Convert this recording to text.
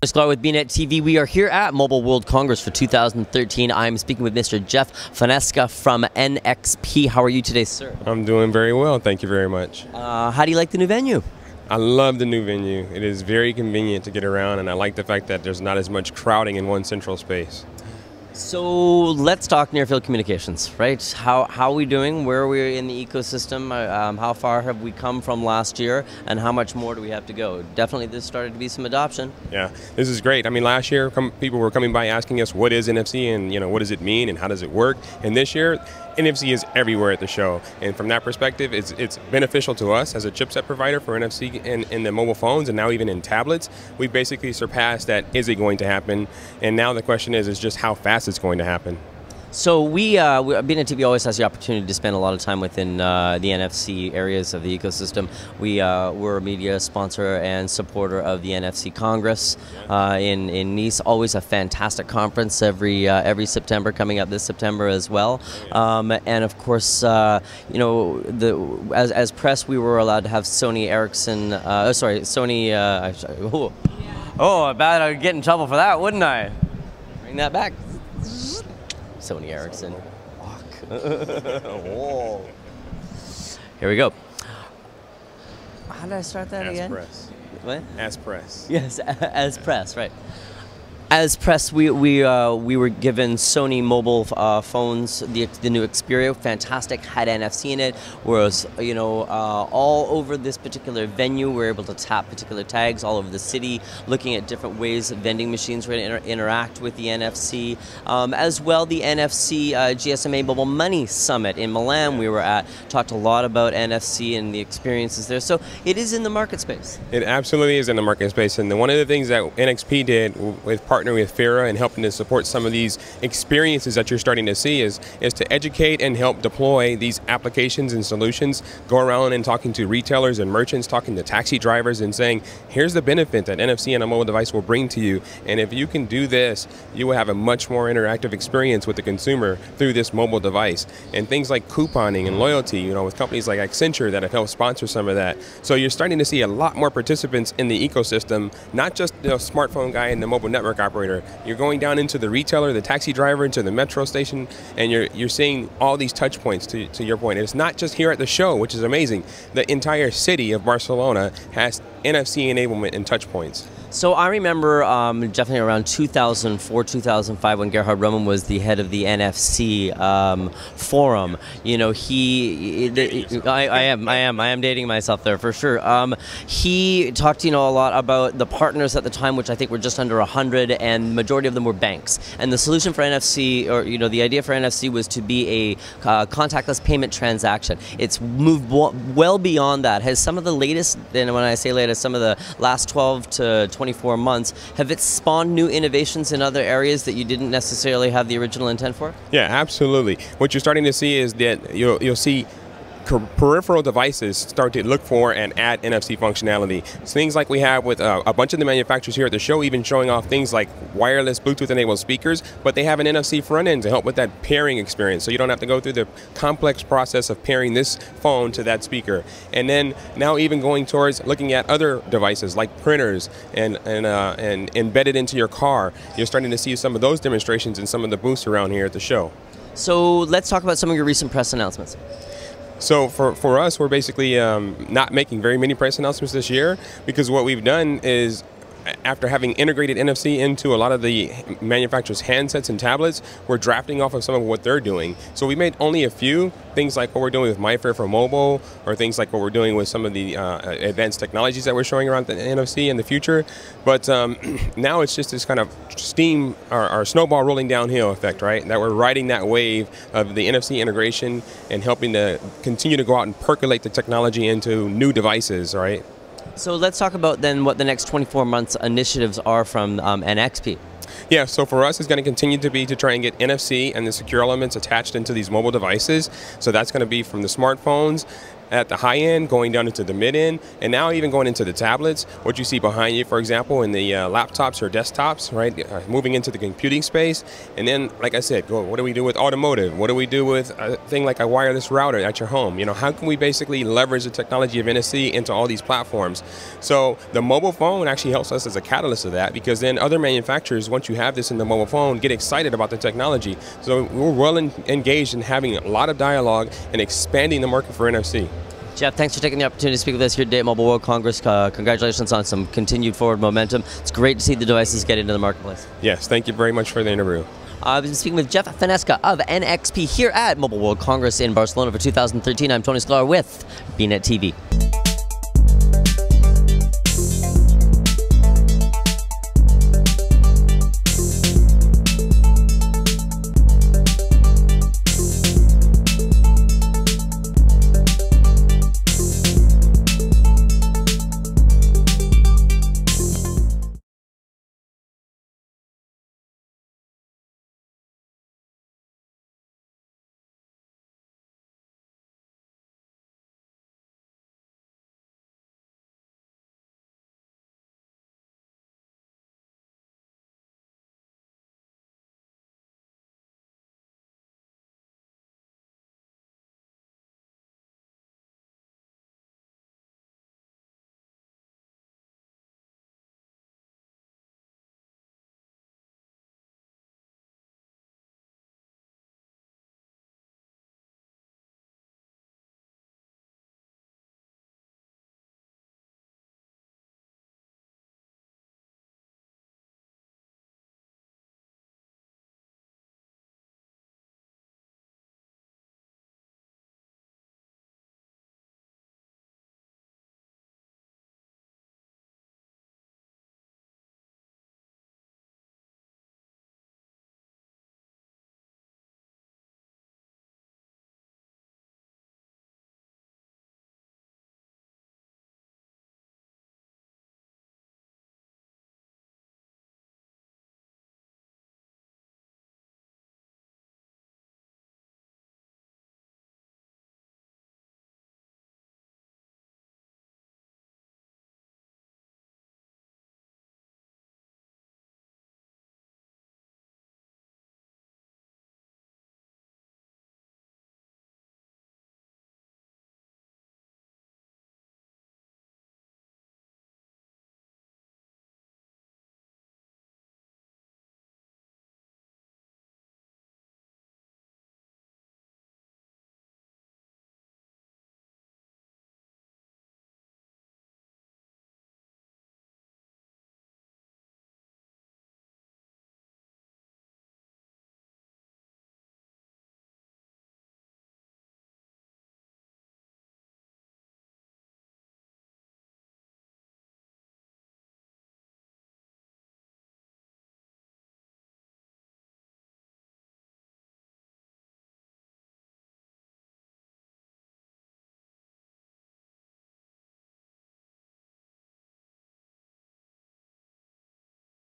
Scott with bnetTV. We are here at Mobile World Congress for 2013. I'm speaking with Mr. Jeff Fonseca from NXP. How are you today, sir? I'm doing very well, thank you very much. How do you like the new venue? I love the new venue. It is very convenient to get around, and I like the fact that there's not as much crowding in one central space. So let's talk near-field communications, right? How are we doing? Where are we in the ecosystem? How far have we come from last year, and how much more do we have to go? Definitely there's started to be some adoption. Yeah, this is great. I mean, last year people were coming by asking us what is NFC and what does it mean and how does it work? And this year, NFC is everywhere at the show, and from that perspective, it's beneficial to us as a chipset provider for NFC in the mobile phones, and now even in tablets. We basically surpassed that. Is it going to happen? And now the question is just how fast it's going to happen. So bnetTV always has the opportunity to spend a lot of time within the NFC areas of the ecosystem. We're a media sponsor and supporter of the NFC Congress in Nice. Always a fantastic conference every September, coming up this September as well. And of course, as press, we were allowed to have Sony Ericsson. Sony. I bet I'd get in trouble for that, wouldn't I? Bring that back. Sony Ericsson. Whoa. Here we go. How did I start that again? As press. What? As press. Yes, as press, right. As press, we were given Sony mobile phones, the new Xperia, fantastic, had NFC in it. Whereas all over this particular venue, we're able to tap particular tags all over the city, looking at different ways that vending machines were to interact with the NFC. As well, the NFC GSMA Mobile Money Summit in Milan we were at, talked a lot about NFC and the experiences there. So it is in the market space. It absolutely is in the market space, and one of the things that NXP did with partnering with FIRA and helping to support some of these experiences that you're starting to see is to educate and help deploy these applications and solutions, go around and talking to retailers and merchants, talking to taxi drivers and saying, here's the benefit that NFC and a mobile device will bring to you, and if you can do this, you will have a much more interactive experience with the consumer through this mobile device. And things like couponing and loyalty, with companies like Accenture that have helped sponsor some of that. So you're starting to see a lot more participants in the ecosystem, not just the smartphone guy and the mobile network operator. You're going down into the retailer, the taxi driver, into the metro station, and you're seeing all these touch points, to your point. And it's not just here at the show, which is amazing. The entire city of Barcelona has NFC enablement and touch points. So I remember definitely around 2004, 2005, when Gerhard Roman was the head of the NFC forum. I am dating myself there for sure. He talked, a lot about the partners at the time, which I think were just under 100, and majority of them were banks. And the solution for NFC, or the idea for NFC, was to be a contactless payment transaction. It's moved well beyond that. Has some of the latest, and when I say latest, some of the last 12 to 24 months, have it spawned new innovations in other areas that you didn't necessarily have the original intent for? Yeah, absolutely. What you're starting to see is that you'll see peripheral devices start to look for and add NFC functionality. So things like we have with a bunch of the manufacturers here at the show, even showing off things like wireless Bluetooth-enabled speakers, but they have an NFC front end to help with that pairing experience, so you don't have to go through the complex process of pairing this phone to that speaker. And then now even going towards looking at other devices like printers and embedded into your car. You're starting to see some of those demonstrations in some of the booths around here at the show. So let's talk about some of your recent press announcements. So for us, we're basically not making very many press announcements this year, because what we've done is, after having integrated NFC into a lot of the manufacturers' handsets and tablets, we're drafting off of some of what they're doing. So we made only a few things like what we're doing with MyFair for mobile, or things like what we're doing with some of the advanced technologies that we're showing around the NFC in the future. But now it's just this kind of steam or snowball rolling downhill effect, right? That we're riding that wave of the NFC integration and helping to continue to go out and percolate the technology into new devices, right? So let's talk about then what the next 24 months initiatives are from NXP. Yeah, so for us, it's going to continue to be to try and get NFC and the secure elements attached into these mobile devices. So that's going to be from the smartphones at the high end, going down into the mid end, and now even going into the tablets. What you see behind you, for example, in the laptops or desktops, right? Moving into the computing space. And then, like I said, what do we do with automotive? What do we do with a thing like a wireless router at your home? You know, how can we basically leverage the technology of NFC into all these platforms? So the mobile phone actually helps us as a catalyst of that, because then other manufacturers, once you have this in the mobile phone, get excited about the technology. So we're well engaged in having a lot of dialogue and expanding the market for NFC. Jeff, thanks for taking the opportunity to speak with us here today at Mobile World Congress. Congratulations on some continued forward momentum. It's great to see the devices get into the marketplace. Yes, thank you very much for the interview. I've been speaking with Jeff Fonseca of NXP here at Mobile World Congress in Barcelona for 2013. I'm Tony Sklar with bnetTV.